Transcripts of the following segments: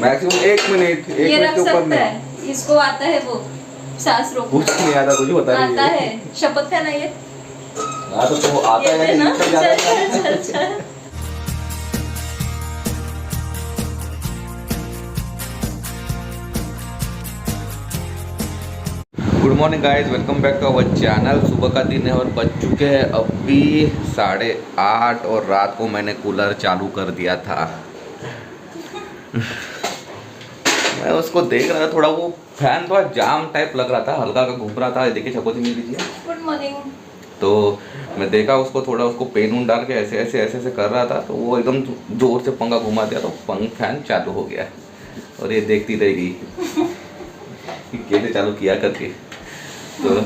Maximum 1 minute, 1 ये minute रख के ऊपर सकता नहीं। है, इसको आता है वो सांस रोकना। कुछ नहीं आता, तुझे बता रही आता है, शपथ है ना ये। हाँ तो आता है ये ना, इतना ज्यादा चल। Good morning guys, welcome back to our channel. सुबह का दिन है और बज चुके हैं अभी 8:30 और रात को मैंने कूलर चालू कर दिया था। मैं उसको देख रहा था, थोड़ा वो फैन थोड़ा जाम टाइप लग रहा था, हल्का का घूम रहा था। देखिए चकोती मिल लीजिए। Good morning. तो मैं देखा उसको, थोड़ा उसको पेन उन डाल के ऐसे ऐसे ऐसे ऐसे कर रहा था, तो वो एकदम जोर से पंखा घुमा दिया, तो फैन चालू हो गया। और ये देखती रहेगी कि कैसे चालू किया करके। तो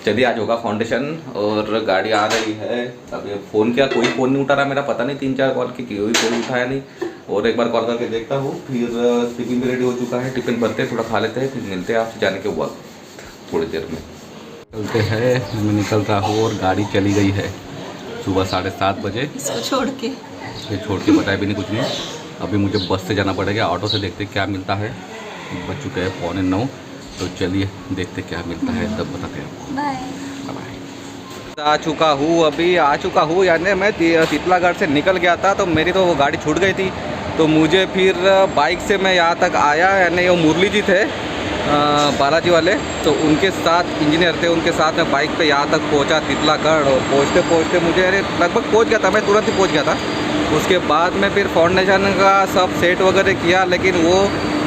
चलिए आज होगा फाउंडेशन और गाड़ी आ रही है। अभी फ़ोन किया, कोई फ़ोन नहीं उठा रहा मेरा, पता नहीं 3-4 कॉल की कोई फ़ोन उठाया नहीं। और एक बार कॉल करके देखता हूँ। फिर टिफिन भी रेडी हो चुका है, टिफिन भरते हैं, थोड़ा खा लेते हैं, फिर मिलते हैं आपसे जाने के वक्त थोड़ी देर में। चलते हैं, मैं निकल रहा हूँ और गाड़ी चली गई है सुबह 7:30 बजे। इसको छोड़ के ये छोड़ के बताया भी नहीं कुछ नहीं। अभी मुझे बस से जाना पड़ेगा, ऑटो से देखते क्या मिलता है। बज चुके हैं 8:45, तो चलिए देखते क्या मिलता है, तब बताते हैं आपको। बाय। आ चुका हूँ यानी मैं शीतलागढ़ से निकल गया था, तो मेरी तो वो गाड़ी छूट गई थी। तो मुझे फिर बाइक से मैं यहाँ तक आया, यानी वो मुरली जी थे बालाजी वाले, तो उनके साथ इंजीनियर थे, उनके साथ मैं बाइक पे यहाँ तक पहुँचा शीतलागढ़। और पहुँचते पहुँचते मुझे अरे लगभग पहुँच गया था, मैं तुरंत ही पहुँच गया था। उसके बाद में फिर फाउंडेशन का सब सेट वगैरह किया, लेकिन वो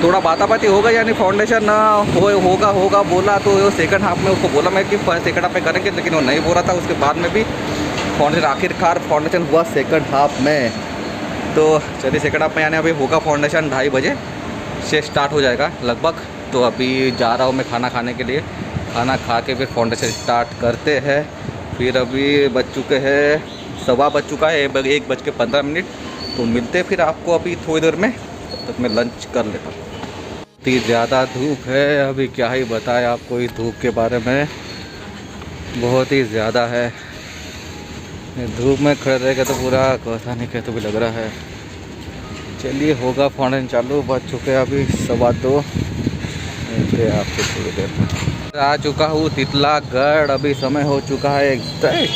थोड़ा बाताबाती हो गई, यानी फाउंडेशन होगा बोला। तो वो सेकंड हाफ में उसको बोला मैं कि सेकंड हाफ में करेंगे, लेकिन वो नहीं बोला था। उसके बाद में भी फाउंडेशन आखिरकार फाउंडेशन हुआ सेकंड हाफ में। तो चलिए सेकंड हाफ में यानी अभी होगा फाउंडेशन 2:30 बजे से स्टार्ट हो जाएगा लगभग। तो अभी जा रहा हूँ मैं खाना खाने के लिए, खाना खा के फिर फाउंडेशन स्टार्ट करते हैं। फिर अभी बज चुके हैं 1:15 बज चुका है, 1:15। तो मिलते फिर आपको अभी थोड़ी देर में, तब तक मैं लंच कर लेता हूँ। इतनी ज़्यादा धूप है, अभी क्या ही बताएं आपको इस धूप के बारे में, बहुत ही ज़्यादा है। धूप में खड़े रहेगा तो पूरा कैसा नहीं कहते भी लग रहा है। चलिए होगा फाउंडेशन चालू, बज चुके हैं अभी 2:15। मिलते आपसे थोड़ी देर में। आ चुका हूँ शीतलागढ़, अभी समय हो चुका है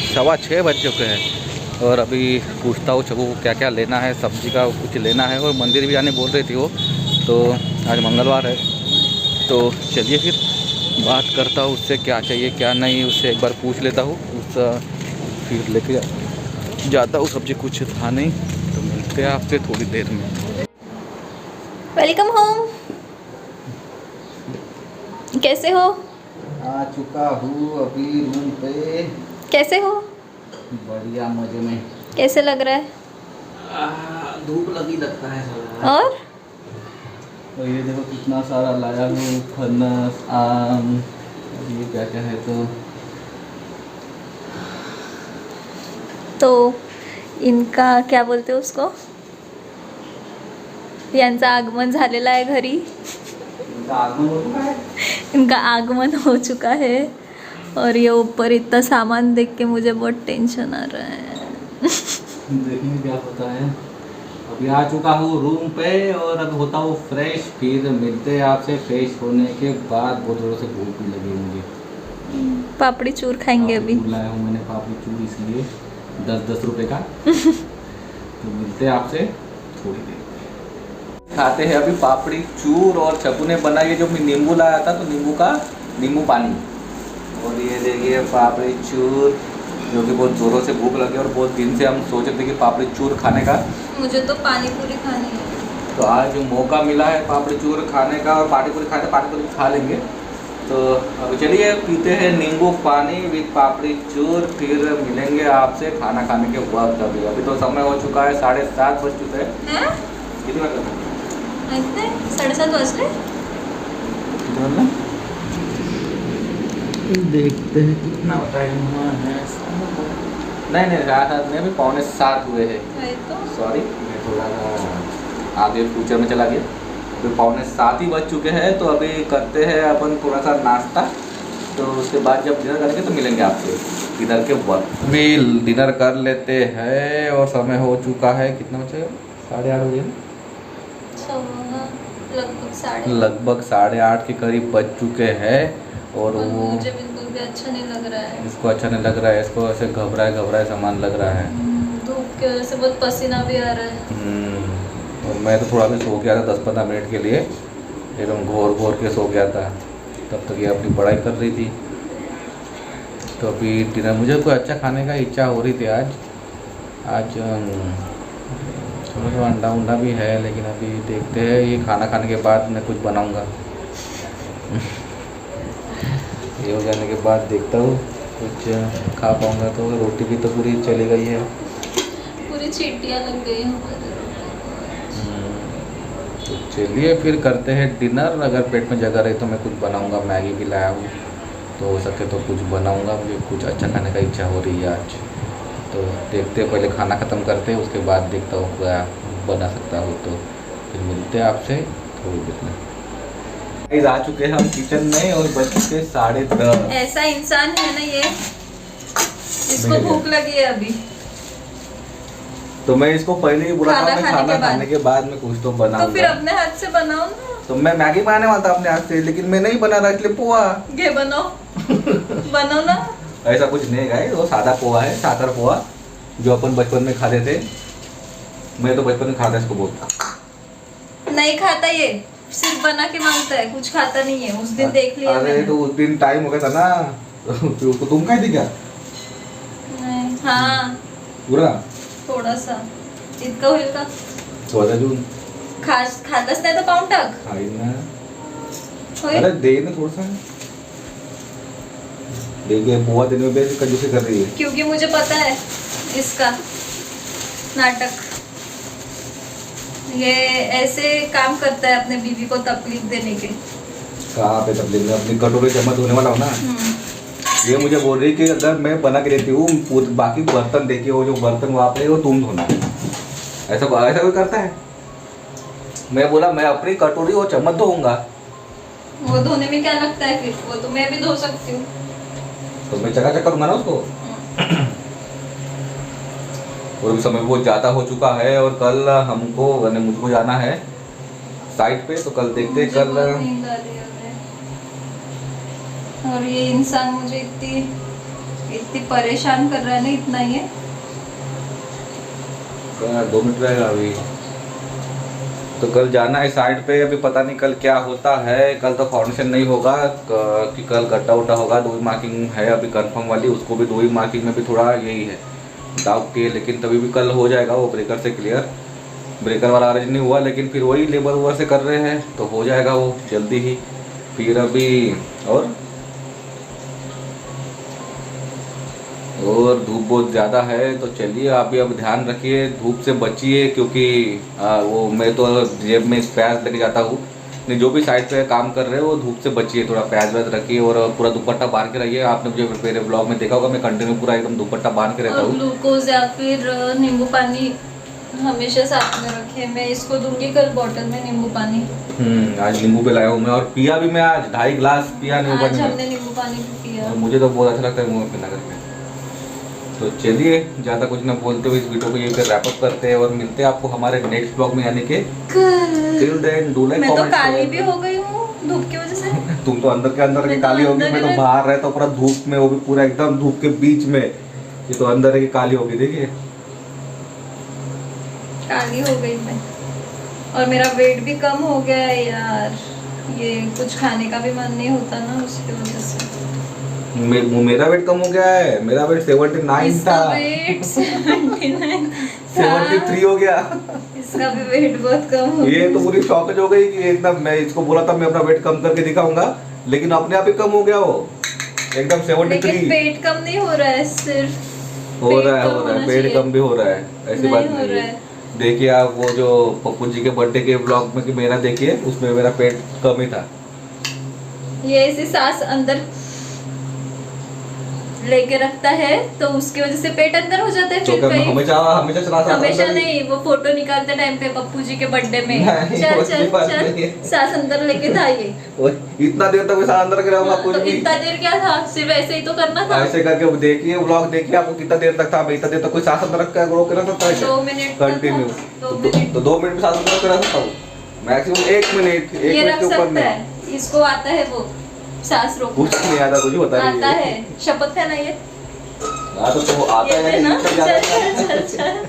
6:15 बज चुके हैं। और अभी पूछता हूँ चबू को क्या क्या लेना है, सब्जी का कुछ लेना है, और मंदिर भी आने बोल रही थी वो, तो आज मंगलवार है। तो चलिए फिर बात करता हूँ उससे, क्या चाहिए क्या नहीं, उससे एक बार पूछ लेता हूँ। उससे फिर लेके जाता हूँ, सब्जी कुछ था नहीं। तो मिलते हैं आपसे थोड़ी देर में। Welcome home. कैसे हो? आ चुका हूँ अभी रूम पे। कैसे हो? बढ़िया, मजे में। कैसे लग रहा है? धूप लगी लगता है साला। और ये देखो कितना सारा लाया हूँ, फनस, आम, ये क्या क्या है। तो इनका क्या बोलते हो उसको, यांचा आगमन झालेला आहे घरी। इनका आगमन हो चुका है। और ये ऊपर इतना सामान देख के मुझे बहुत टेंशन आ रहा है। देखिए क्या होता है। अभी आ चुका हूँ रूम पे और अब होता हूँ फ्रेश, फिर मिलते हैं आपसे। फ्रेश होने के बाद बहुत जोरों से भूख भी लगी मुझे। पापड़ी चूर खाएंगे अभी। लाया हूँ मैंने पापड़ी चूर, इसलिए 10-10 रुपए का। तो मिलते हैं आपसे थोड़ी देर। खाते हैं अभी पापड़ी चूर, और चकू ने बनाई जो मैं नींबू लाया था, तो नींबू पानी। और ये देखिए पापड़ी चूर, जो कि बहुत ज़ोरों से भूख लगी और बहुत दिन से हम सोच रहे थे कि पापड़ी चूर खाने का। मुझे तो पानी पूरी खानी है। तो आज मौका मिला है पापड़ी चूर खाने का, और पानी पूरी खाते पानी पूरी खा लेंगे। तो अब चलिए पीते हैं नींबू पानी विद पापड़ी चूर, फिर मिलेंगे आपसे खाना खाने के वक्त। अभी तो समय हो चुका है 7:30 बज चुके हैं। कितनी बार 7:30 बजले। देखते हैं कितना टाइम हुआ है। नहीं 7:30 में, अभी 6:45 हुए हैं। सॉरी, मैं थोड़ा आगे फ्यूचर में चला गया। अभी 6:45 ही बज चुके हैं। तो अभी करते हैं अपन थोड़ा सा नाश्ता, तो उसके बाद जब डिनर करेंगे तो मिलेंगे आपसे डिनर के वक्त। अभी डिनर कर लेते हैं और समय हो चुका है, कितना बजे? 8:30 बजे। लगभग 8:30 के करीब बज चुके हैं। और और वो मुझे बिल्कुल भी अच्छा नहीं लग रहा है। इसको अच्छा नहीं लग रहा है, इसको ऐसे घबराए सामान लग रहा है। धूप की वजह से बहुत पसीना भी आ रहा है। और मैं तो थोड़ा भी सो गया था 10-15 मिनट के लिए, एकदम घोर के सो गया था। तब तक ये अपनी पढ़ाई कर रही थी। तो अभी डिनर, मुझे कोई अच्छा खाने का इच्छा हो रही थी आज थोड़ा अंडा भी है, लेकिन अभी देखते हैं, ये खाना खाने के बाद मैं कुछ बनाऊंगा। ये हो जाने के बाद देखता हूँ कुछ खा पाऊंगा। तो रोटी भी तो पूरी चली गई है, पूरी चींटियाँ लग गई हमारे। तो चलिए फिर करते हैं डिनर। अगर पेट में जगह रही तो मैं कुछ बनाऊंगा। मैगी भी लाया हूँ, तो हो सके तो कुछ बनाऊंगा। मुझे कुछ अच्छा खाने का इच्छा हो रही है आज। तो देखते हैं, पहले खाना ख़त्म करते हैं, उसके बाद देखता हूँ क्या बना सकता हूँ। तो फिर मिलते हैं आपसे थोड़ी देर में। आ चुके हैं हम किचन में और बज चुके 10:30। ऐसा इंसान है ना ये, इसको भूख लगी है अभी। तो मैं इसको पहले ही बोला था, मैं खाना खाने के बाद में कुछ तो बनाऊंगा। तो फिर अपने हाथ से बनाओ ना। तो मैं मैगी बनाने वाला था अपने हाथ से, लेकिन मैं नहीं बना रहा, इसलिए पोहा घे बनाओ। बनाओ ना। ऐसा कुछ नहीं गाइस, वो सादा पोहा है, साकर पोहा, जो अपन बचपन में खाते थे। मैं तो बचपन में खाता इसको बहुत। नहीं खाता ये, सिर्फ बना के मांगता है, कुछ खाता नहीं है। उस दिन देख लिया अरे मैंने। तो उस दिन टाइम हो गया था ना। तो तुम खाई थी क्या? नहीं, हाँ पूरा थोड़ा सा इतका होईल का 14 जून खातच नाही तर पाहून टाक. खाई ना। होईल? अरे दे ना थोड़ा सा। देखिए बुआ दिन में बेच कंजूसी कर रही है। क्योंकि मुझे पता है इसका नाटक, ये ऐसे काम करता है अपने बीवी को तकलीफ देने के। कहाँ पे तकलीफ में? अपनी कटोरी चम्मच धोने वाला हूँ ना। ये मुझे बोल रही कि अगर मैं बना के देती हूँ, बाकी बर्तन देखिए, वो जो बर्तन वहाँ पे वो तुम धोना। ऐसा ऐसा कोई करता है? मैं बोला मैं अपनी कटोरी और चम्मच धोऊंगा। वो धोने में क्या लगता है फिर? वो तो मैं भी धो सकती हूँ। तो मैं चकाचक करूंगा ना उसको। और भी समय बहुत ज़्यादा हो चुका है और कल हमको मुझको जाना है साइट पे, तो कल देखते हैं। कल नींद आ रही है और ये इंसान मुझे इतनी परेशान कर रहा है ना, इतना ही है। 2 मिनट रहेगा अभी। तो कल जाना है साइट पे, अभी पता नहीं कल क्या होता है। कल तो फाउंडेशन नहीं होगा कि कल गड्ढा उड्ढा होगा। 2 ही मार्किंग है अभी कंफर्म वाली, उसको भी 2 ही मार्किंग में भी थोड़ा यही है डाउट के, लेकिन तभी भी कल हो जाएगा वो ब्रेकर से क्लियर। ब्रेकर वाला अरेंज नहीं हुआ, लेकिन फिर वही लेबर वेबर से कर रहे हैं, तो हो जाएगा वो जल्दी ही। फिर अभी और धूप बहुत ज़्यादा है, तो चलिए आप भी अब ध्यान रखिए, धूप से बचिए, क्योंकि वो मैं तो जेब में प्याज लेके जाता हूँ। नहीं, जो भी साइड पे काम कर रहे हो वो धूप से बचिए, थोड़ा प्याज व्याज रखिए और पूरा दुपट्टा बांध के रहिए। आपने मुझे मेरे ब्लॉग में देखा होगा, मैं कंटिन्यू पूरा एकदम दुपट्टा बांध के रहता हूँ। ग्लूकोज या फिर नींबू पानी हमेशा साथ में रखे। मैं इसको दूंगी कल बॉटल में नींबू पानी। आज नींबू पे लाया हूँ मैं, और पिया भी मैं आज 2.5 गिलास पिया नींबू पानी। आज हमने नींबू पानी भी पिया और मुझे तो बहुत अच्छा लगता है मुँह में पीना करके। तो चलिए ज़्यादा कुछ ना बोलते हुए इस वीडियो को यहीं पे रैप अप करते हैं और मिलते हैं आपको हमारे नेक्स्ट ब्लॉग में, यानी कि टिल देन डू लाइक। मैं तो काली भी हो गई हूँ धूप की वजह से। तुम तो अंदर के अंदर की काली होगी, मैं तो बाहर रहता हूँ पूरा धूप में, वो भी पूरा एकदम धूप के बीच में। ये तो अंदर की काली होगी, देखिए काली हो गई मैं। और मेरा वेट भी कम हो गया है यार, ये कुछ खाने का भी मन नहीं होता ना, उसकी वजह से। मेरा वेट कम हो गया है। मेरा वेट 79 था, वेट 79 73 हो गया। इसका भी वेट बहुत कम हो गया। ये तो पूरी शॉकेज हो गई कि एकदम, मैं इसको बोला था मैं अपना वेट कम करके दिखाऊंगा, लेकिन अपने आप ही कम हो गया वो एकदम 73। लेकिन पेट कम नहीं हो रहा है, सिर्फ हो रहा है पेट कम भी हो रहा है, ऐसी बात नहीं है। देखिए आप वो जो पप्पू जी के बर्थडे के व्लॉग में कि मेरा देखिए, उसमें मेरा पेट कम ही था। ये ऐसी सांस अंदर लेके रखता है तो उसकी वजह से पेट अंदर हो जाता है। फिर हमेशा नहीं, वो फोटो निकालते टाइम पे पप्पू जी के बर्थडे में चल सांस अंदर लेके था ये। इतना देर तक सांस अंदर के रहूंगा कुछ भी। इतना देर क्या था, सिर्फ ऐसे ही तो करना था। ऐसे करके देखिए व्लॉग देखिए, आपको कितना देर तक था। इतना देर तक कोई सांस अंदर रख के रोक के रख सकता है? 2 मिनट कंटिन्यू। तो 2 मिनट में सांस अंदर रख के रख सकता हूँ। मैक्सिमम 1 मिनट, 1 ये मिनट रख के ऊपर सकता नहीं। है, इसको आता है वो सांस रोकना। कुछ नहीं आता, तुझे बता रही आता है, शपथ है ना ये। हाँ तो आता ये है ना, इससे ज्यादा चल चल चल।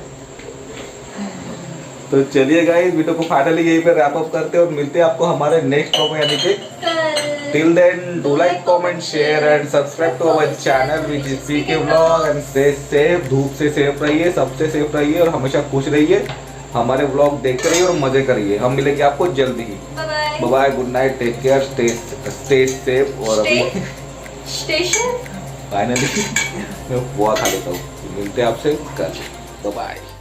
तो चलिए गाइस, वीडियो को फाइनली यहीं पे रैप अप करते हैं और मिलते हैं आपको हमारे नेक्स्ट व्लॉग में, यानी कि till then do like, comment, share and subscribe to our channel which is PK vlog and stay safe. धूप से सेफ रहिए, सबसे सेफ रहिए और हमेशा खुश रहिए। हमारे व्लॉग देखते रहिए और मजे करिए। हम मिलेंगे आपको जल्दी ही। Bye bye, good night, take care, stay safe. और अभी स्टेशन फाइनली मैं पोहा खा लेता हूँ। मिलते हैं आपसे कल। बाय।